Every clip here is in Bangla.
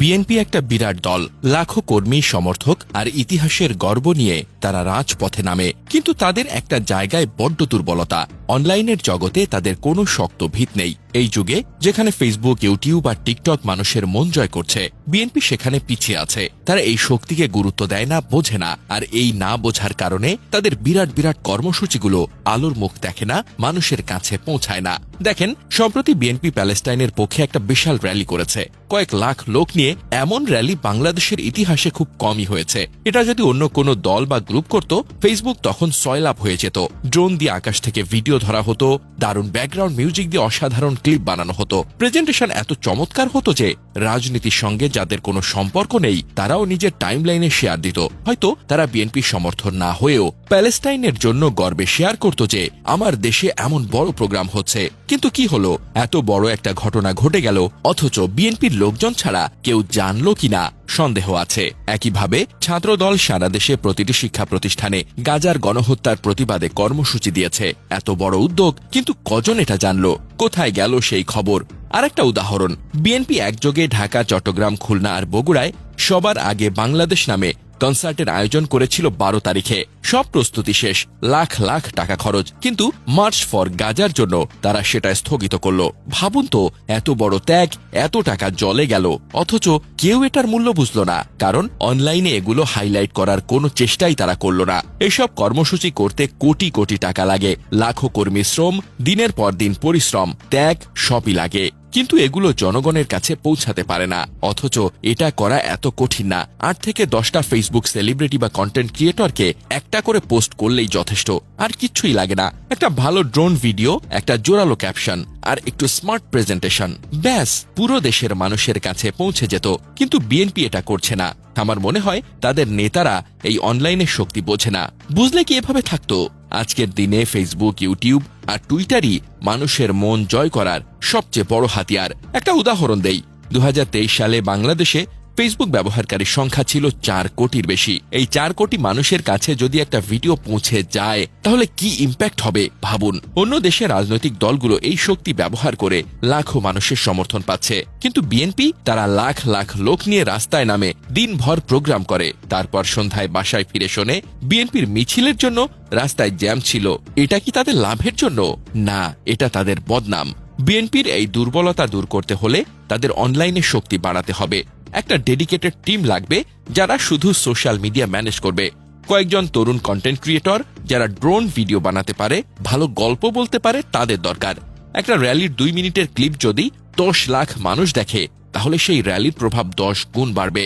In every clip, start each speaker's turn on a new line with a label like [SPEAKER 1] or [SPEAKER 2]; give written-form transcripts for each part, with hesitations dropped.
[SPEAKER 1] বিএনপি একটা বিরাট দল, লাখো কর্মী সমর্থক আর ইতিহাসের গর্ব নিয়ে তারা রাজপথে নামে। কিন্তু তাদের একটা জায়গায় বড্ড দুর্বলতা, অনলাইনের জগতে তাদের কোনো শক্ত ভিত নেই। এই যুগে যেখানে ফেসবুক, ইউটিউব আর টিকটক মানুষের মন জয় করছে, বিএনপি সেখানে পিছিয়ে আছে। তারা এই শক্তিকে গুরুত্ব দেয় না, বোঝে না, আর এই না বোঝার কারণে তাদের বিরাট বিরাট কর্মসূচিগুলো আলোর মুখ দেখে না, মানুষের কাছে পৌঁছায় না। দেখেন, সম্প্রতি বিএনপি প্যালেস্টাইনের পক্ষে একটা বিশাল র্যালি করেছে, কয়েক লাখ লোক নিয়ে। এমন র্যালি বাংলাদেশের ইতিহাসে খুব কমই হয়েছে। এটা যদি অন্য কোনো দল বা গ্রুপ করত, ফেসবুক তখন সয়লাভ হয়ে যেত। ড্রোন দিয়ে আকাশ থেকে ভিডিও ধরা হতো, দারুণ ব্যাকগ্রাউন্ড মিউজিক দিয়ে অসাধারণ ক্লিপ বানানো হতো, প্রেজেন্টেশন এত চমৎকার হতো যে রাজনীতির সঙ্গে যাদের কোনো সম্পর্ক নেই তারাও নিজের টাইমলাইনে শেয়ার দিত। হয়তো তারা বিএনপির সমর্থন না হয়েও প্যালেস্টাইনের জন্য গর্বে শেয়ার করত যে আমার দেশে এমন বড় প্রোগ্রাম হচ্ছে। কিন্তু কি হলো, এত বড় একটা ঘটনা ঘটে গেল, অথচ বিএনপির লোকজন ছাড়া কেউ জানল কিনা সন্দেহ আছে। একইভাবে ছাত্রদল সারা দেশে প্রতিটি শিক্ষা প্রতিষ্ঠানে গাজার গণহত্যার প্রতিবাদে কর্মসূচি দিয়েছে। এত বড় উদ্যোগ, কিন্তু কজন এটা জানল? কোথায় গেল সেই খবর? আরেকটা উদাহরণ, বিএনপি একযোগে ঢাকা, চট্টগ্রাম, খুলনা আর বগুড়ায় সবার আগে বাংলাদেশ নামে কনসার্টের আয়োজন করেছিল 12 তারিখে। সব প্রস্তুতি শেষ, লাখ লাখ টাকা খরচ, কিন্তু মার্চ ফর গাজার জন্য তারা সেটা স্থগিত করল। ভাবুন তো, এত বড় ত্যাগ, এত টাকা জলে গেল, অথচ কেউ এটার মূল্য বুঝল না, কারণ অনলাইনে এগুলো হাইলাইট করার কোনো চেষ্টাই তারা করল না। এসব কর্মসূচি করতে কোটি কোটি টাকা লাগে, লাখো কর্মী শ্রম, দিনের পর দিন পরিশ্রম, ত্যাগ সবই লাগে, কিন্তু এগুলো জনগণের কাছে পৌঁছাতে পারে না। অথচ এটা করা এত কঠিন না। 8 থেকে 10টা ফেসবুক সেলিব্রিটি বা কন্টেন্ট ক্রিয়েটরকে একটা করে পোস্ট করলেই যথেষ্ট, আর কিচ্ছুই লাগে না। একটা ভালো ড্রোন ভিডিও, একটা জোরালো ক্যাপশন আর একটু স্মার্ট প্রেজেন্টেশন, ব্যাস পুরো দেশের মানুষের কাছে পৌঁছে যেত। কিন্তু বিএনপি এটা করছে না। আমার মনে হয় তাদের নেতারা এই অনলাইনের শক্তি বোঝে না। বুঝলে কি এভাবে থাকতো? আজকের দিনে ফেসবুক, ইউটিউব আর টুইটারই মানুষের মন জয় করার সবচেয়ে বড় হাতিয়ার। একটা উদাহরণ দেই, 2023 সালে বাংলাদেশে ফেসবুক ব্যবহারকারীর সংখ্যা ছিল 4 কোটির বেশি। এই 4 কোটি মানুষের কাছে যদি একটা ভিডিও পৌঁছে যায়, তাহলে কি ইম্প্যাক্ট হবে ভাবুন। অন্য দেশের রাজনৈতিক দলগুলো এই শক্তি ব্যবহার করে লাখো মানুষের সমর্থন পাচ্ছে, কিন্তু বিএনপি তারা লাখ লাখ লোক নিয়ে রাস্তায় নামে, দিনভর প্রোগ্রাম করে, তারপর সন্ধ্যায় বাসায় ফিরে শোনে বিএনপির মিছিলের জন্য রাস্তায় জ্যাম ছিল। এটা কি তাদের লাভের জন্য? না, এটা তাদের বদনাম। বিএনপির এই দুর্বলতা দূর করতে হলে তাদের অনলাইনে শক্তি বাড়াতে হবে। একটা ডেডিকেটেড টিম লাগবে যারা শুধু সোশ্যাল মিডিয়া ম্যানেজ করবে। কয়েকজন তরুণ কন্টেন্ট ক্রিয়েটর যারা ড্রোন ভিডিও বানাতে পারে, ভালো গল্প বলতে পারে, তাদের দরকার। একটা র্যালির 2 মিনিটের ক্লিপ যদি 10 লাখ মানুষ দেখে, তাহলে সেই র্যালির প্রভাব 10 গুণ বাড়বে।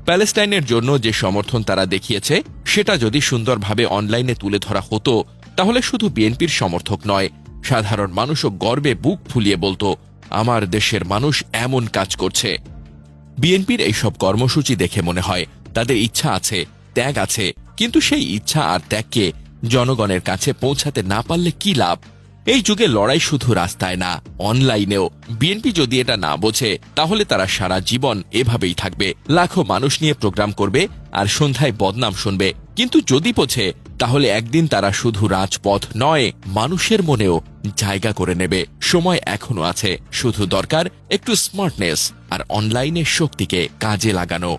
[SPEAKER 1] প্যালেস্টাইনের জন্য যে সমর্থন তারা দেখিয়েছে, সেটা যদি সুন্দরভাবে অনলাইনে তুলে ধরা হতো, তাহলে শুধু বিএনপির সমর্থক নয়, সাধারণ মানুষও গর্বে বুক ফুলিয়ে বলতো, আমার দেশের মানুষ এমন কাজ করছে। বিএনপির এইসব কর্মসূচি দেখে মনে হয় তাদের ইচ্ছা আছে, ত্যাগ আছে, কিন্তু সেই ইচ্ছা আর ত্যাগকে জনগণের কাছে পৌঁছাতে না পারলে কি লাভ? এই যুগে লড়াই শুধু রাস্তায় না, অনলাইনেও। বিএনপি যদি এটা না বোঝে, তাহলে তারা সারা জীবন এভাবেই থাকবে, লাখো মানুষ নিয়ে প্রোগ্রাম করবে আর সন্ধ্যায় বদনাম শুনবে। কিন্তু যদি বোঝে, তাহলে একদিন তারা শুধু রাজপথ নয়, মানুষের মনেও জায়গা করে নেবে। সময় এখনো আছে, শুধু দরকার একটু স্মার্টনেস আর অনলাইনের শক্তিকে কাজে লাগানো।